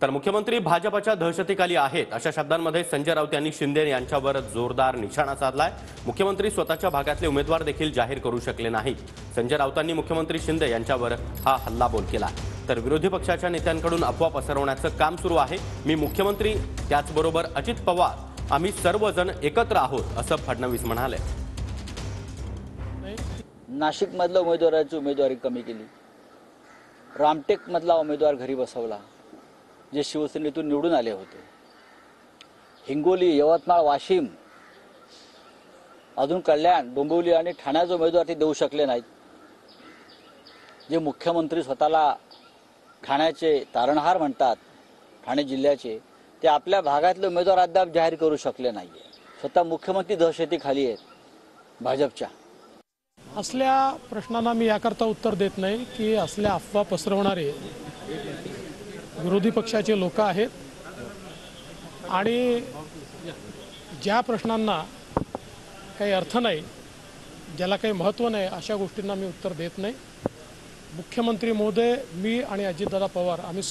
तर मुख्यमंत्री भाजपच्या दहशतीखाली आहेत अशा शब्दांमध्ये संजय राऊत यांनी शिंदे यांच्यावर जोरदार निशाणा साधलाय। मुख्यमंत्री स्वतःच्या भागातले उमेदवार देखील जाहीर करू शकले नाहीत। संजय राऊतांनी मुख्यमंत्री शिंदे यांच्यावर हा हल्लाबोल केला। तर विरोधी पक्षाच्या नेत्यांकडून अफवा पसरवण्याचं काम सुरू आहे। मी मुख्यमंत्री त्याचबरोबर अजित पवार आम्ही सर्वजण एकत्र आहोत असं फडणवीस म्हणाले। नाशिक मधल्या उमेदवाराची उमेदवारी कमी केली, रामटेक मधला उमेदवार घरी बसवला जे शिवसेनेतून निवडून आले होते। हिंगोली, यवतमाळ, वाशिम, अजून कल्याण, डोंबिवली आणि ठाण्याचे उमेदवार ते देऊ शकले नाहीत। जे मुख्यमंत्री स्वतःला ठाण्याचे तारणहार म्हणतात, ठाणे जिल्ह्याचे, ते आपल्या भागातले उमेदवार अद्याप जाहीर करू शकले नाहीये। स्वतः मुख्यमंत्री दहशतीखाली आहेत भाजपच्या। असल्या प्रश्नांना मी याकरता उत्तर देत नाही की असल्या अफवा पसरवणारे विरोधी पक्षाचे लोक आहेत आणि ज्या प्रश्नांना काही अर्थ नाही, ज्याला काही महत्त्व नाही, अशा गोष्टींना मी उत्तर देत नाही। मुख्यमंत्री महोदय, मी आणि अजितदादा पवार आम्ही